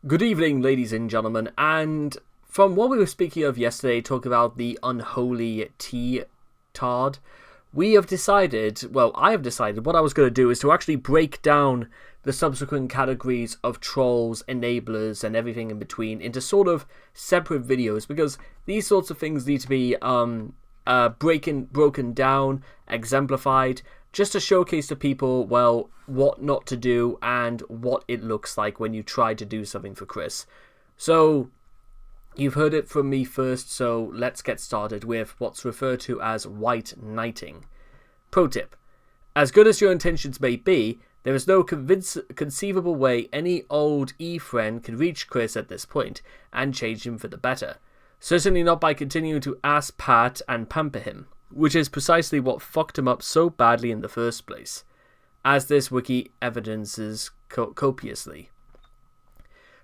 Good evening, ladies and gentlemen, and from what we were speaking of yesterday, talking about the unholy T-Tard, we have decided, well, I have decided what I was going to do is to actually break down the subsequent categories of trolls, enablers, and everything in between into sort of separate videos, because these sorts of things need to be broken down, exemplified, just to showcase to people, well, what not to do and what it looks like when you try to do something for Chris. So, you've heard it from me first, so let's get started with what's referred to as white knighting. Pro tip: as good as your intentions may be, there is no conceivable way any old E-friend can reach Chris at this point and change him for the better. Certainly not by continuing to ass pat and pamper him, which is precisely what fucked him up so badly in the first place, as this wiki evidences copiously.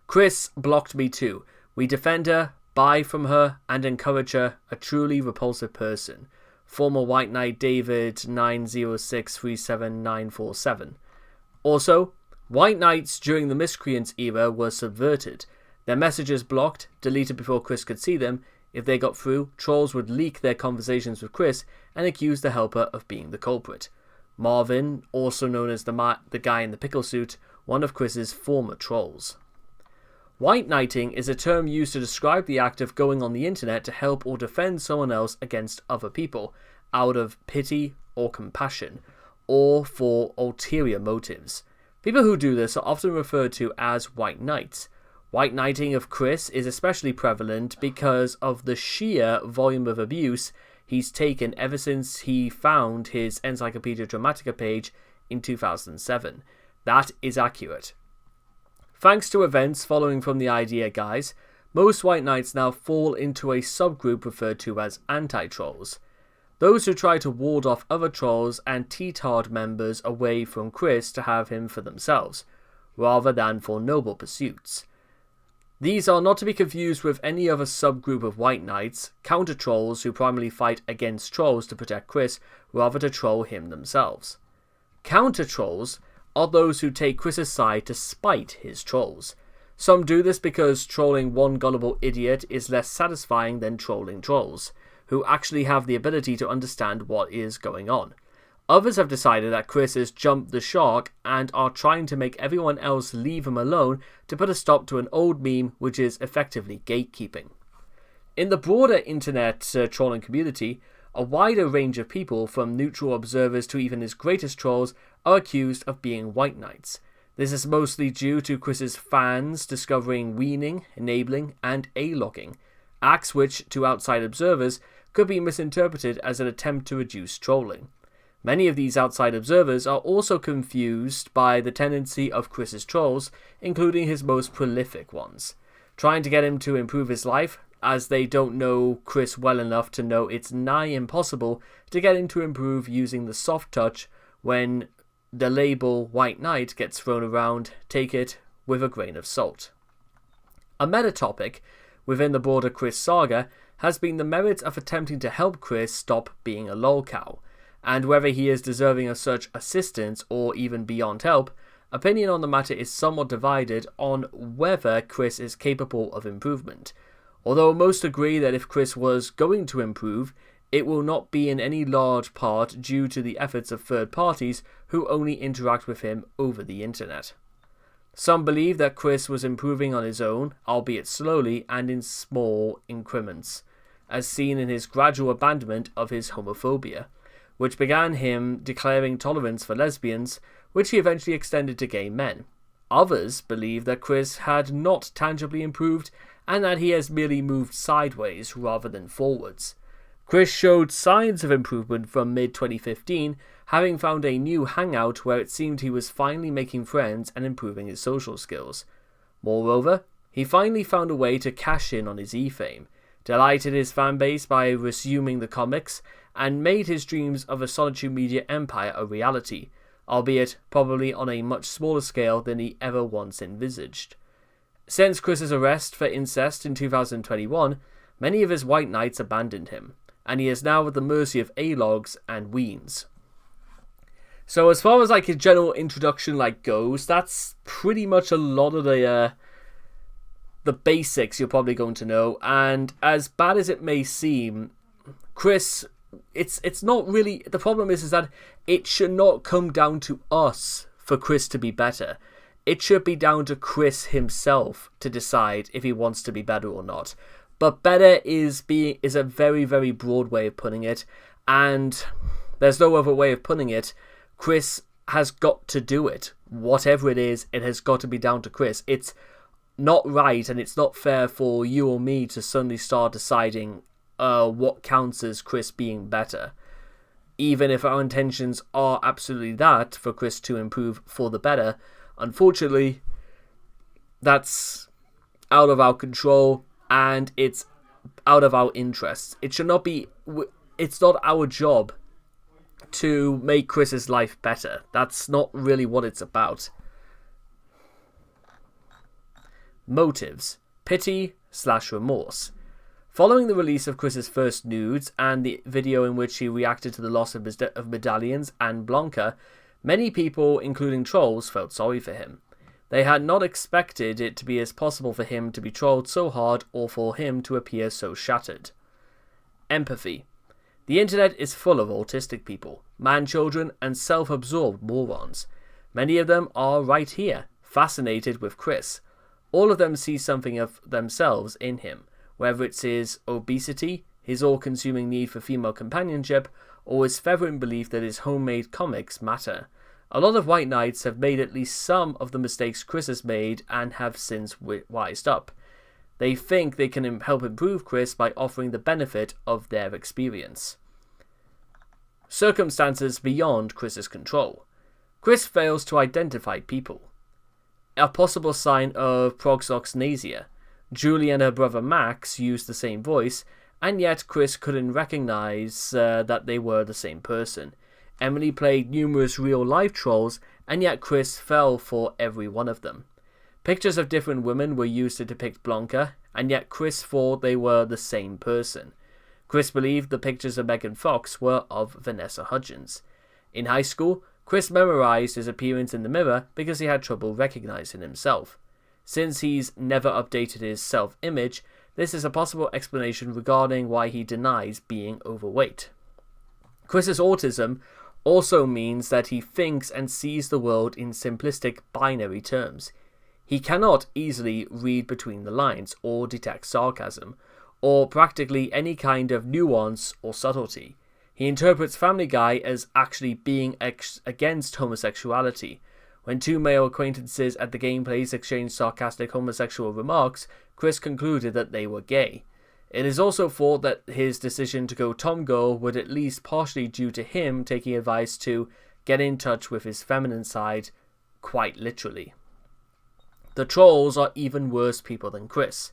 Chris blocked me too. We defend her, buy from her, and encourage her, a truly repulsive person. Former White Knight David 906379747. Also, White Knights during the Miscreants era were subverted. Their messages blocked, deleted before Chris could see them. If they got through, trolls would leak their conversations with Chris and accuse the helper of being the culprit. Marvin, also known as the guy in the pickle suit, one of Chris's former trolls. White knighting is a term used to describe the act of going on the internet to help or defend someone else against other people, out of pity or compassion, or for ulterior motives. People who do this are often referred to as white knights. White knighting of Chris is especially prevalent because of the sheer volume of abuse he's taken ever since he found his Encyclopedia Dramatica page in 2007. That is accurate. Thanks to events following from the idea, guys, most white knights now fall into a subgroup referred to as anti-trolls. Those who try to ward off other trolls and T-Tard members away from Chris to have him for themselves, rather than for noble pursuits. These are not to be confused with any other subgroup of white knights, counter-trolls who primarily fight against trolls to protect Chris, rather to troll him themselves. Counter-trolls are those who take Chris's side to spite his trolls. Some do this because trolling one gullible idiot is less satisfying than trolling trolls, who actually have the ability to understand what is going on. Others have decided that Chris has jumped the shark and are trying to make everyone else leave him alone to put a stop to an old meme which is effectively gatekeeping. In the broader internet trolling community, a wider range of people, from neutral observers to even his greatest trolls, are accused of being white knights. This is mostly due to Chris's fans discovering weaning, enabling, and A-logging, acts which, to outside observers, could be misinterpreted as an attempt to reduce trolling. Many of these outside observers are also confused by the tendency of Chris's trolls, including his most prolific ones, trying to get him to improve his life, as they don't know Chris well enough to know it's nigh impossible to get him to improve using the soft touch. When the label White Knight gets thrown around, take it with a grain of salt. A meta topic within the broader Chris saga has been the merits of attempting to help Chris stop being a lolcow, and whether he is deserving of such assistance or even beyond help. Opinion on the matter is somewhat divided on whether Chris is capable of improvement, although most agree that if Chris was going to improve, it will not be in any large part due to the efforts of third parties who only interact with him over the internet. Some believe that Chris was improving on his own, albeit slowly and in small increments, as seen in his gradual abandonment of his homophobia, which began him declaring tolerance for lesbians, which he eventually extended to gay men. Others believe that Chris had not tangibly improved and that he has merely moved sideways rather than forwards. Chris showed signs of improvement from mid-2015, having found a new hangout where it seemed he was finally making friends and improving his social skills. Moreover, he finally found a way to cash in on his E-fame, delighted his fanbase by resuming the comics, and made his dreams of a solitude media empire a reality, albeit probably on a much smaller scale than he ever once envisaged. Since Chris's arrest for incest in 2021, many of his white knights abandoned him, and he is now at the mercy of A-logs and weens. So as far as his general introduction goes, that's pretty much a lot of the the basics you're probably going to know, and as bad as it may seem, Chris, it's not really, the problem is that it should not come down to us for Chris to be better. It should be down to Chris himself to decide if he wants to be better or not. But better is a very, very broad way of putting it, and there's no other way of putting it. Chris has got to do it. Whatever it is, it has got to be down to Chris. It's not right, and it's not fair for you or me to suddenly start deciding what counts as Chris being better. Even if our intentions are absolutely that, for Chris to improve for the better, unfortunately, that's out of our control, and it's out of our interests. It should not be, it's not our job to make Chris's life better. That's not really what it's about. Motives. Pity/remorse. Following the release of Chris's first nudes and the video in which he reacted to the loss of medallions and Blanca, many people, including trolls, felt sorry for him. They had not expected it to be as possible for him to be trolled so hard or for him to appear so shattered. Empathy. The internet is full of autistic people, man-children, and self-absorbed morons. Many of them are right here, fascinated with Chris. All of them see something of themselves in him, whether it's his obesity, his all-consuming need for female companionship, or his fervent belief that his homemade comics matter. A lot of white knights have made at least some of the mistakes Chris has made and have since wised up. They think they can help improve Chris by offering the benefit of their experience. Circumstances beyond Chris's control. Chris fails to identify people. A possible sign of prosoxnasia. Julie and her brother Max used the same voice, and yet Chris couldn't recognize that they were the same person. Emily played numerous real-life trolls, and yet Chris fell for every one of them. Pictures of different women were used to depict Blanca, and yet Chris thought they were the same person. Chris believed the pictures of Megan Fox were of Vanessa Hudgens. In high school, Chris memorized his appearance in the mirror because he had trouble recognizing himself. Since he's never updated his self-image, this is a possible explanation regarding why he denies being overweight. Chris's autism also means that he thinks and sees the world in simplistic binary terms. He cannot easily read between the lines or detect sarcasm, or practically any kind of nuance or subtlety. He interprets Family Guy as actually being against homosexuality. When two male acquaintances at the gameplays exchanged sarcastic homosexual remarks, Chris concluded that they were gay. It is also thought that his decision to go tomgirl was at least partially due to him taking advice to get in touch with his feminine side, quite literally. The trolls are even worse people than Chris.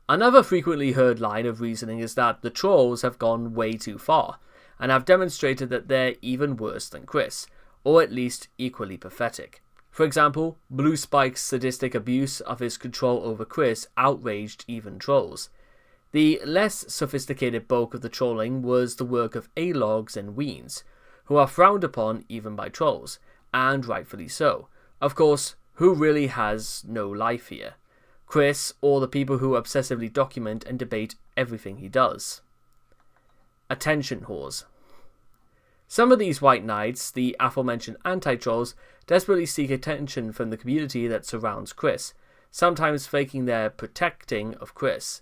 Another frequently heard line of reasoning is that the trolls have gone way too far, and have demonstrated that they're even worse than Chris, or at least equally pathetic. For example, Blue Spike's sadistic abuse of his control over Chris outraged even trolls. The less sophisticated bulk of the trolling was the work of A-logs and weens, who are frowned upon even by trolls, and rightfully so. Of course, who really has no life here? Chris, or the people who obsessively document and debate everything he does? Attention whores. Some of these white knights, the aforementioned anti-trolls, desperately seek attention from the community that surrounds Chris, sometimes faking their protecting of Chris.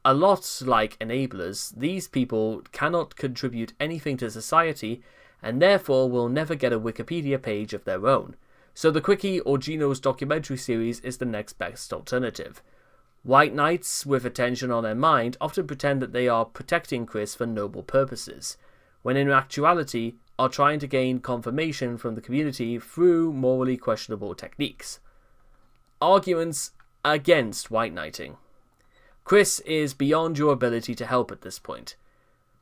A lot like enablers, these people cannot contribute anything to society and therefore will never get a Wikipedia page of their own. So the Quickie or Gino's documentary series is the next best alternative. White knights with attention on their mind often pretend that they are protecting Chris for noble purposes, when in actuality are trying to gain confirmation from the community through morally questionable techniques. Arguments against white knighting. Chris is beyond your ability to help at this point.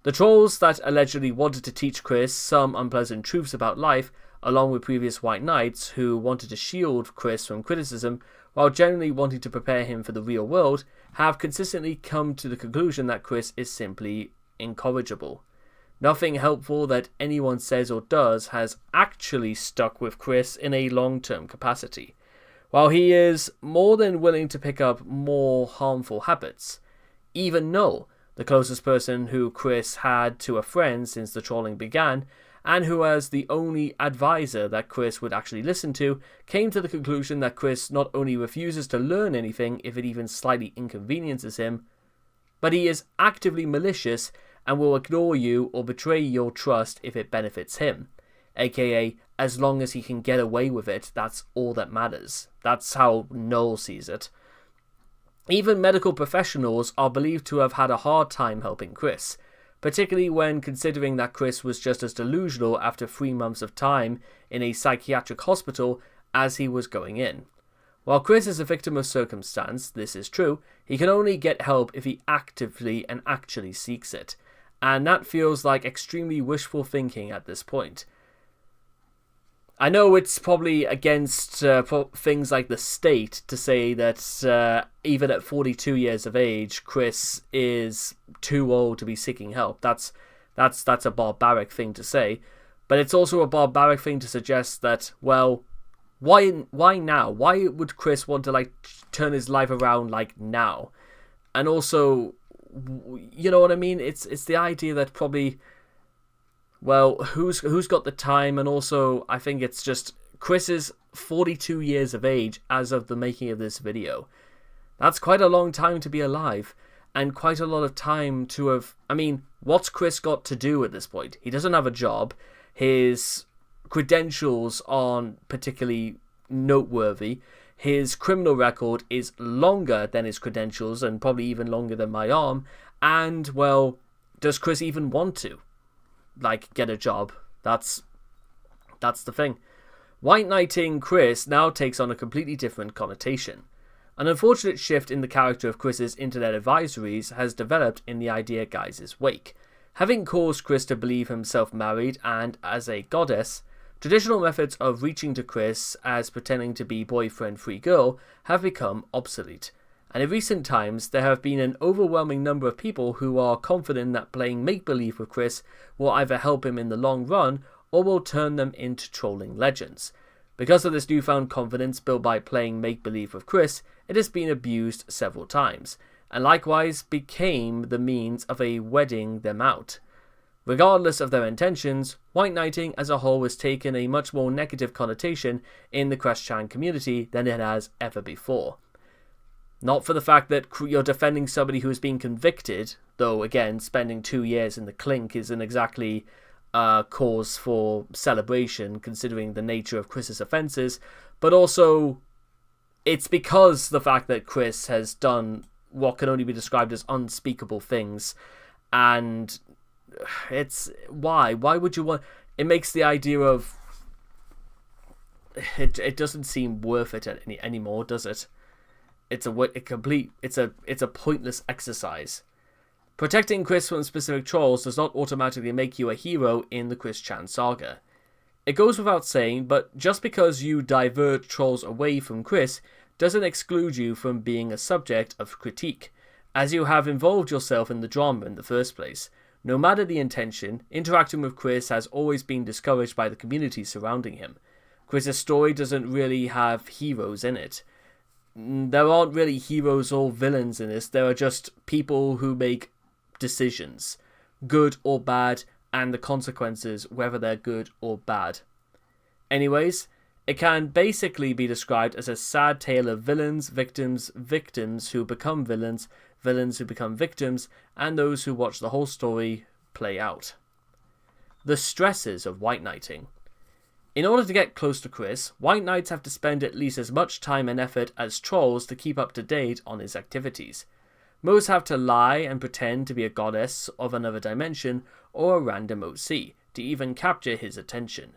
The trolls that allegedly wanted to teach Chris some unpleasant truths about life, along with previous white knights who wanted to shield Chris from criticism while generally wanting to prepare him for the real world, have consistently come to the conclusion that Chris is simply incorrigible. Nothing helpful that anyone says or does has actually stuck with Chris in a long-term capacity. while he is more than willing to pick up more harmful habits. Even Noel, the closest person who Chris had to a friend since the trolling began, and who as the only advisor that Chris would actually listen to, came to the conclusion that Chris not only refuses to learn anything if it even slightly inconveniences him, but he is actively malicious and will ignore you or betray your trust if it benefits him. AKA, as long as he can get away with it, that's all that matters. That's how Noel sees it. Even medical professionals are believed to have had a hard time helping Chris, particularly when considering that Chris was just as delusional after 3 months of time in a psychiatric hospital as he was going in. While Chris is a victim of circumstance, this is true, he can only get help if he actively and actually seeks it, and that feels like extremely wishful thinking at this point. I know it's probably against things like the state to say that even at 42 years of age, Chris is too old to be seeking help. That's a barbaric thing to say, but it's also a barbaric thing to suggest that, well, why now? Why would Chris want to turn his life around now? And also, you know what I mean? It's the idea that probably, well, who's got the time? And also, I think it's just Chris is 42 years of age as of the making of this video. That's quite a long time to be alive, and quite a lot of time to have... I mean, what's Chris got to do at this point? He doesn't have a job. His credentials aren't particularly noteworthy. His criminal record is longer than his credentials, and probably even longer than my arm. And, well, does Chris even want to get a job? That's the thing. White knighting Chris now takes on a completely different connotation. An unfortunate shift in the character of Chris's internet advisories has developed in the idea guys' wake. Having caused Chris to believe himself married and as a goddess, traditional methods of reaching to Chris as pretending to be boyfriend-free girl have become obsolete. And in recent times, there have been an overwhelming number of people who are confident that playing make-believe with Chris will either help him in the long run or will turn them into trolling legends. Because of this newfound confidence built by playing make-believe with Chris, it has been abused several times, and likewise became the means of wedding them out. Regardless of their intentions, white knighting as a whole has taken a much more negative connotation in the Christian community than it has ever before. Not for the fact that you're defending somebody who is being convicted, though again, spending 2 years in the clink isn't exactly cause for celebration considering the nature of Chris's offences, but also it's because the fact that Chris has done what can only be described as unspeakable things, and it's why would you want... It makes the idea of it doesn't seem worth it anymore, does it? It's a pointless exercise. Protecting Chris from specific trolls does not automatically make you a hero in the Chris Chan saga. It goes without saying, but just because you divert trolls away from Chris doesn't exclude you from being a subject of critique, as you have involved yourself in the drama in the first place. No matter the intention, interacting with Chris has always been discouraged by the community surrounding him. Chris's story doesn't really have heroes in it. There aren't really heroes or villains in this, there are just people who make decisions, good or bad, and the consequences, whether they're good or bad. Anyways, it can basically be described as a sad tale of villains, victims, victims who become villains, villains who become victims, and those who watch the whole story play out. The stresses of white knighting. In order to get close to Chris, white knights have to spend at least as much time and effort as trolls to keep up to date on his activities. Most have to lie and pretend to be a goddess of another dimension or a random OC to even capture his attention.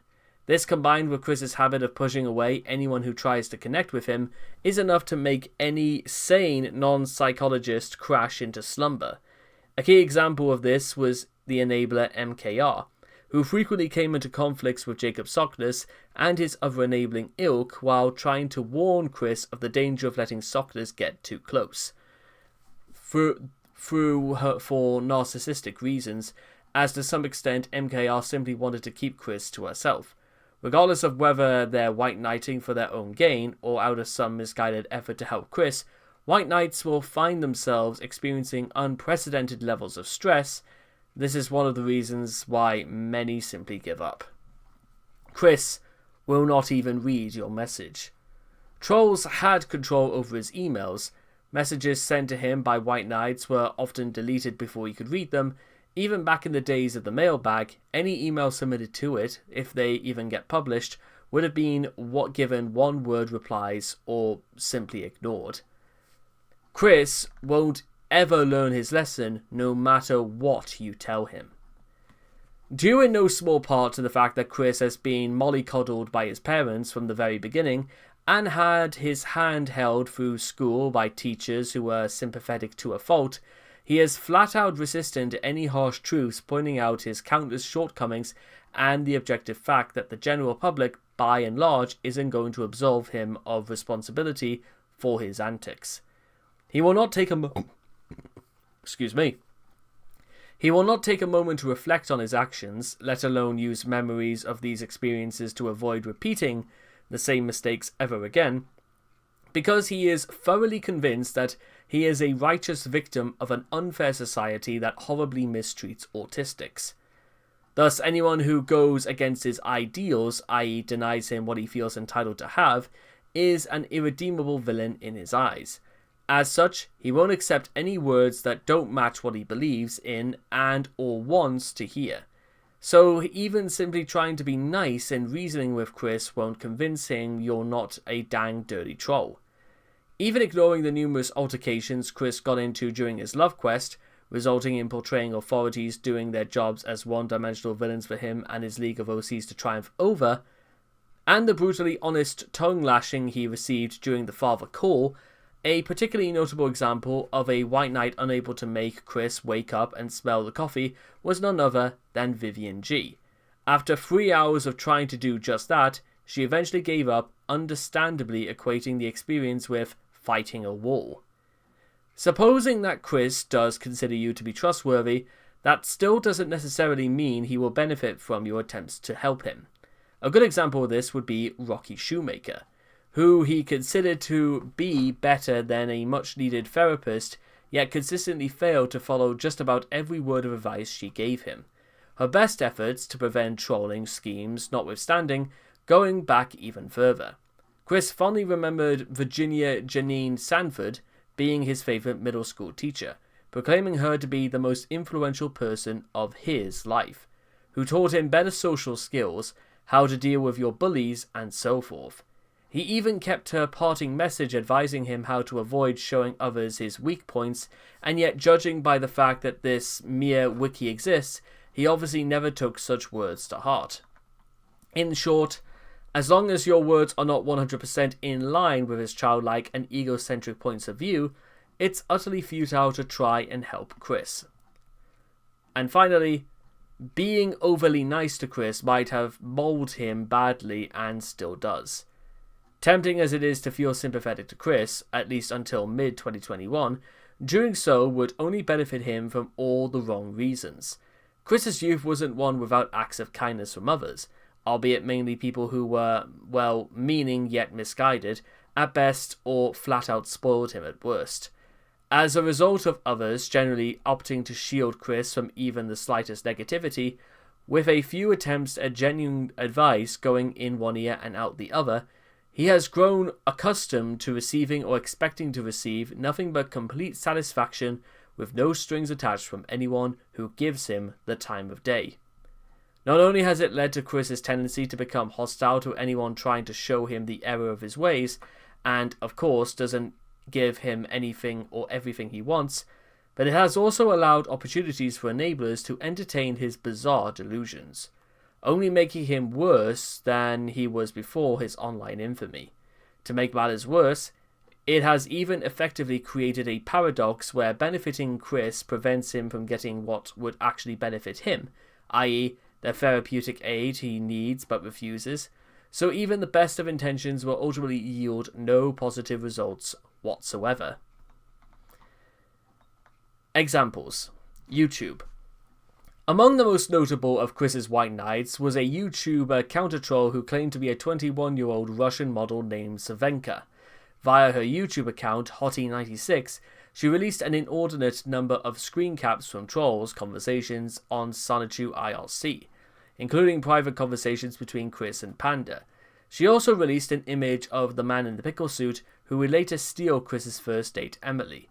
This, combined with Chris's habit of pushing away anyone who tries to connect with him, is enough to make any sane non-psychologist crash into slumber. A key example of this was the enabler MKR, who frequently came into conflicts with Jacob Sockness and his other enabling ilk while trying to warn Chris of the danger of letting Sockness get too close. For narcissistic reasons, as to some extent MKR simply wanted to keep Chris to herself. Regardless of whether they're white knighting for their own gain or out of some misguided effort to help Chris, white knights will find themselves experiencing unprecedented levels of stress. This is one of the reasons why many simply give up. Chris will not even read your message. Trolls had control over his emails. Messages sent to him by white knights were often deleted before he could read them. Even back in the days of the mailbag, any email submitted to it, if they even get published, would have been given one-word replies or simply ignored. Chris won't ever learn his lesson, no matter what you tell him. Due in no small part to the fact that Chris has been mollycoddled by his parents from the very beginning, and had his hand held through school by teachers who were sympathetic to a fault, he is flat out resistant to any harsh truths, pointing out his countless shortcomings and the objective fact that the general public, by and large, isn't going to absolve him of responsibility for his antics. He will not take a moment to reflect on his actions, let alone use memories of these experiences to avoid repeating the same mistakes ever again, because he is thoroughly convinced that he is a righteous victim of an unfair society that horribly mistreats autistics. Thus, anyone who goes against his ideals, i.e. denies him what he feels entitled to have, is an irredeemable villain in his eyes. As such, he won't accept any words that don't match what he believes in and or wants to hear. So even simply trying to be nice and reasoning with Chris won't convince him you're not a dang dirty troll. Even ignoring the numerous altercations Chris got into during his love quest, resulting in portraying authorities doing their jobs as one-dimensional villains for him and his League of OCs to triumph over, and the brutally honest tongue-lashing he received during the father call, a particularly notable example of a white knight unable to make Chris wake up and smell the coffee was none other than Vivian G. After 3 hours of trying to do just that, she eventually gave up, understandably equating the experience with fighting a war. Supposing that Chris does consider you to be trustworthy, that still doesn't necessarily mean he will benefit from your attempts to help him. A good example of this would be Rocky Shoemaker, who he considered to be better than a much-needed therapist, yet consistently failed to follow just about every word of advice she gave him. Her best efforts to prevent trolling schemes notwithstanding, going back even further. Chris fondly remembered Virginia Janine Sanford being his favourite middle school teacher, proclaiming her to be the most influential person of his life, who taught him better social skills, how to deal with your bullies, and so forth. He even kept her parting message advising him how to avoid showing others his weak points, and yet judging by the fact that this mere wiki exists, he obviously never took such words to heart. In short, as long as your words are not 100% in line with his childlike and egocentric points of view, it's utterly futile to try and help Chris. And finally, being overly nice to Chris might have mauled him badly and still does. Tempting as it is to feel sympathetic to Chris, at least until mid-2021, doing so would only benefit him from all the wrong reasons. Chris's youth wasn't one without acts of kindness from others, albeit mainly people who were, well-meaning yet misguided, at best, or flat-out spoiled him at worst. As a result of others generally opting to shield Chris from even the slightest negativity, with a few attempts at genuine advice going in one ear and out the other, he has grown accustomed to receiving or expecting to receive nothing but complete satisfaction with no strings attached from anyone who gives him the time of day. Not only has it led to Chris's tendency to become hostile to anyone trying to show him the error of his ways, and, of course, doesn't give him anything or everything he wants, but it has also allowed opportunities for enablers to entertain his bizarre delusions, only making him worse than he was before his online infamy. To make matters worse, it has even effectively created a paradox where benefiting Chris prevents him from getting what would actually benefit him, i.e., the therapeutic aid he needs but refuses, so even the best of intentions will ultimately yield no positive results whatsoever. Examples. YouTube. Among the most notable of Chris's White Knights was a YouTuber counter-troll who claimed to be a 21-year-old Russian model named Savenka. Via her YouTube account, Hottie96, she released an inordinate number of screen caps from trolls' conversations on Sonichu IRC, including private conversations between Chris and Panda. She also released an image of the man in the pickle suit who would later steal Chris's first date, Emily.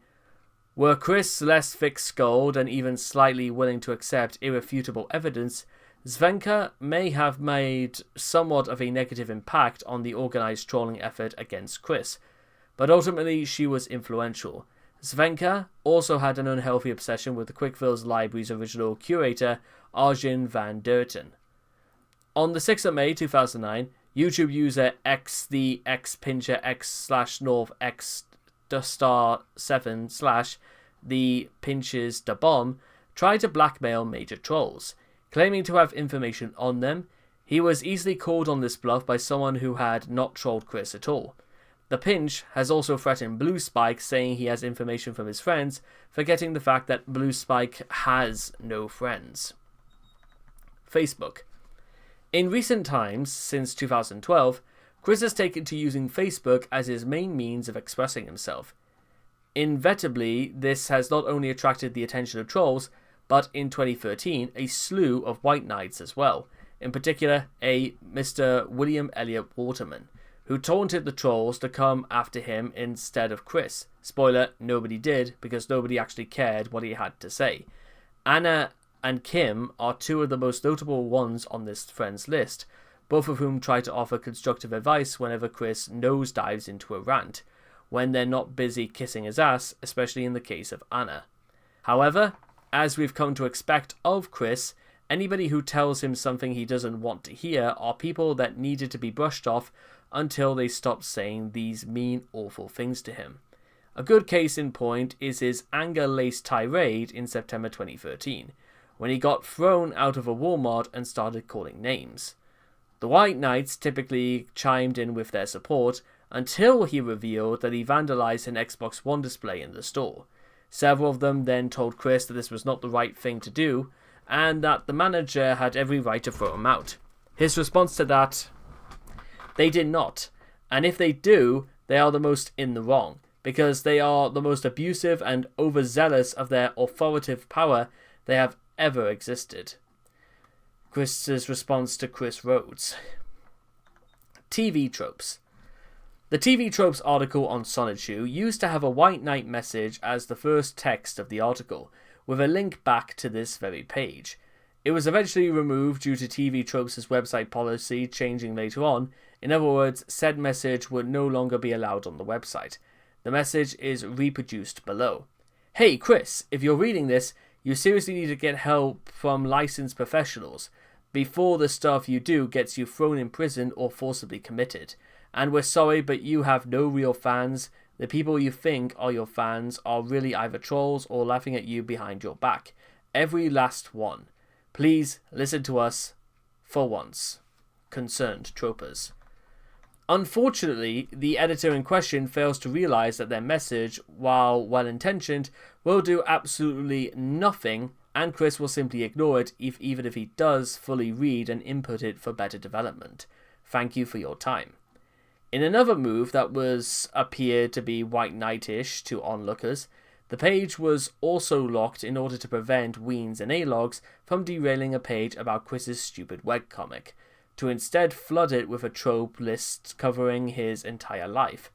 Were Chris less thick-skulled and even slightly willing to accept irrefutable evidence, Svenka may have made somewhat of a negative impact on the organized trolling effort against Chris, but ultimately she was influential. Svenka also had an unhealthy obsession with the Quickvilles Library's original curator, Arjun van Derten. On the 6th of May 2009, YouTube user x_x_north_x_the pinches the bomb tried to blackmail major trolls. Claiming to have information on them, he was easily called on this bluff by someone who had not trolled Chris at all. The Pinch has also threatened Blue Spike, saying he has information from his friends, forgetting the fact that Blue Spike has no friends. Facebook. In recent times, since 2012, Chris has taken to using Facebook as his main means of expressing himself. Inevitably, this has not only attracted the attention of trolls, but in 2013, a slew of White Knights as well, in particular a Mr. William Elliot Waterman, who taunted the trolls to come after him instead of Chris. Spoiler, nobody did, because nobody actually cared what he had to say. Anna and Kim are two of the most notable ones on this friends list, both of whom try to offer constructive advice whenever Chris nosedives into a rant, when they're not busy kissing his ass, especially in the case of Anna. However, as we've come to expect of Chris, anybody who tells him something he doesn't want to hear are people that needed to be brushed off until they stopped saying these mean, awful things to him. A good case in point is his anger-laced tirade in September 2013, when he got thrown out of a Walmart and started calling names. The White Knights typically chimed in with their support until he revealed that he vandalized an Xbox One display in the store. Several of them then told Chris that this was not the right thing to do, and that the manager had every right to throw him out. His response to that: they did not, and if they do, they are the most in the wrong, because they are the most abusive and overzealous of their authoritative power they have ever existed. Chris's response to Chris Rhodes. TV Tropes. The TV Tropes article on Sonichu used to have a White Knight message as the first text of the article, with a link back to this very page. It was eventually removed due to TV Tropes' website policy changing later on. In other words, said message would no longer be allowed on the website. The message is reproduced below. Hey Chris, if you're reading this, you seriously need to get help from licensed professionals before the stuff you do gets you thrown in prison or forcibly committed. And we're sorry, but you have no real fans. The people you think are your fans are really either trolls or laughing at you behind your back. Every last one. Please listen to us for once. Concerned Tropers. Unfortunately, the editor in question fails to realize that their message, while well-intentioned, will do absolutely nothing, and Chris will simply ignore it even if he does fully read and input it for better development. Thank you for your time. In another move that appeared to be White Knight-ish to onlookers, the page was also locked in order to prevent Weens and A-Logs from derailing a page about Chris's stupid webcomic, to instead flood it with a trope list covering his entire life,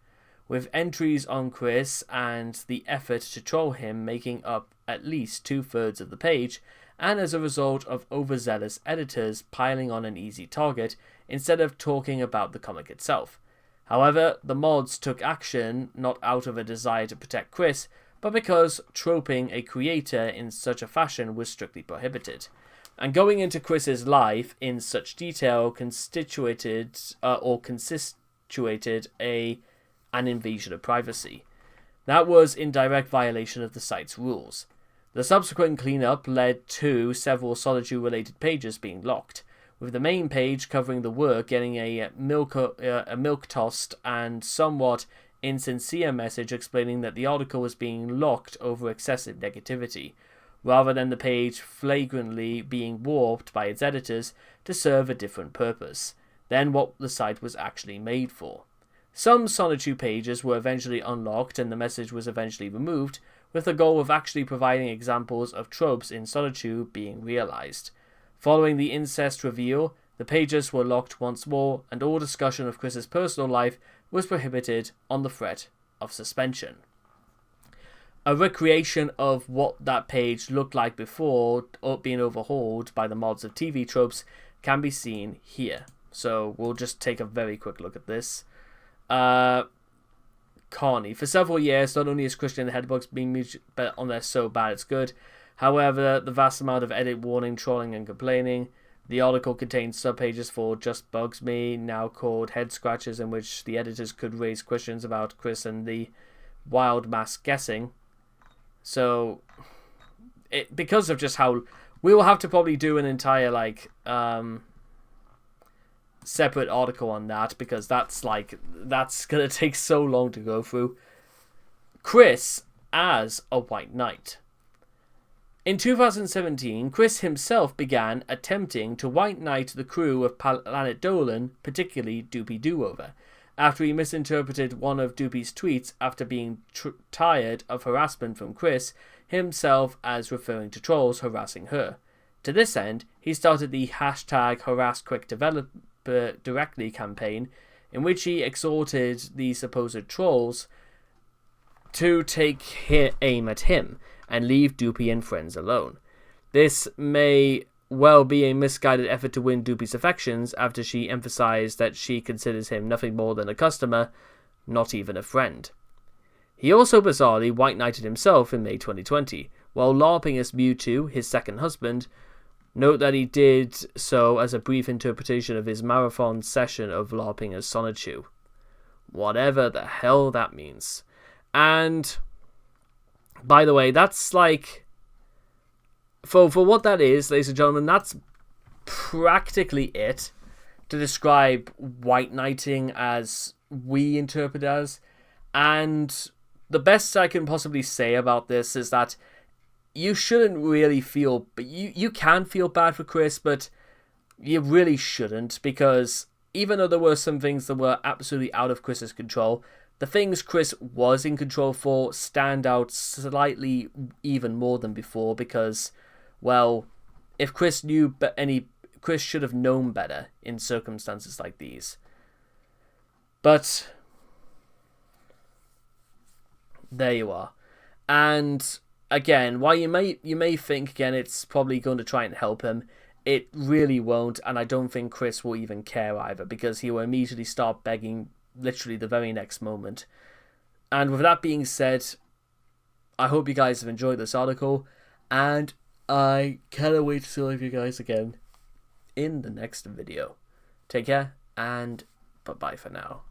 with entries on Chris and the effort to troll him making up at least 2/3 of the page, and as a result of overzealous editors piling on an easy target instead of talking about the comic itself. However, the mods took action not out of a desire to protect Chris, but because troping a creator in such a fashion was strictly prohibited. And going into Chris's life in such detail constituted an invasion of privacy. That was in direct violation of the site's rules. The subsequent cleanup led to several Sonichu-related pages being locked, with the main page covering the work getting a milk-tossed and somewhat insincere message explaining that the article was being locked over excessive negativity, rather than the page flagrantly being warped by its editors to serve a different purpose than what the site was actually made for. Some Sonichu pages were eventually unlocked and the message was eventually removed, with the goal of actually providing examples of tropes in Sonichu being realized. Following the incest reveal, the pages were locked once more, and all discussion of Chris's personal life was prohibited on the threat of suspension. A recreation of what that page looked like before being overhauled by the mods of TV Tropes can be seen here. So we'll just take a very quick look at this. Connie. For several years, not only is Christian and Headbugs being muted on their So Bad It's Good, however, the vast amount of edit warning, trolling, and complaining. The article contains subpages for Just Bugs Me, now called Head Scratches, in which the editors could raise questions about Chris and the wild mass guessing. So, because of just how... We will have to probably do an entire, separate article on that, because that's going to take so long to go through. Chris as a White Knight. In 2017, Chris himself began attempting to White Knight the crew of Planet Dolan, particularly Doopy Doover, after he misinterpreted one of Doopy's tweets after being tired of harassment from Chris himself as referring to trolls harassing her. To this end, he started the #HarassQuickDeveloper campaign, in which he exhorted the supposed trolls to take aim at him and leave Doopy and friends alone. This may well be a misguided effort to win Doopy's affections, after she emphasized that she considers him nothing more than a customer, not even a friend. He also bizarrely White Knighted himself in May 2020, while LARPing as Mewtwo, his second husband. Note that he did so as a brief interpretation of his marathon session of LARPing as Sonichu. Whatever the hell that means. And, by the way, that's for what that is, ladies and gentlemen, that's practically it to describe White Knighting as we interpret it as. And the best I can possibly say about this is that you shouldn't really feel... You can feel bad for Chris, but you really shouldn't, because even though there were some things that were absolutely out of Chris's control, the things Chris was in control for stand out slightly even more than before, because, well, if Chris knew Chris should have known better in circumstances like these. But there you are. And again, while you may think again it's probably going to try and help him, it really won't, and I don't think Chris will even care either, because he will immediately start begging literally the very next moment. And with that being said, I hope you guys have enjoyed this article, and I cannot wait to see all of you guys again in the next video. Take care, and bye-bye for now.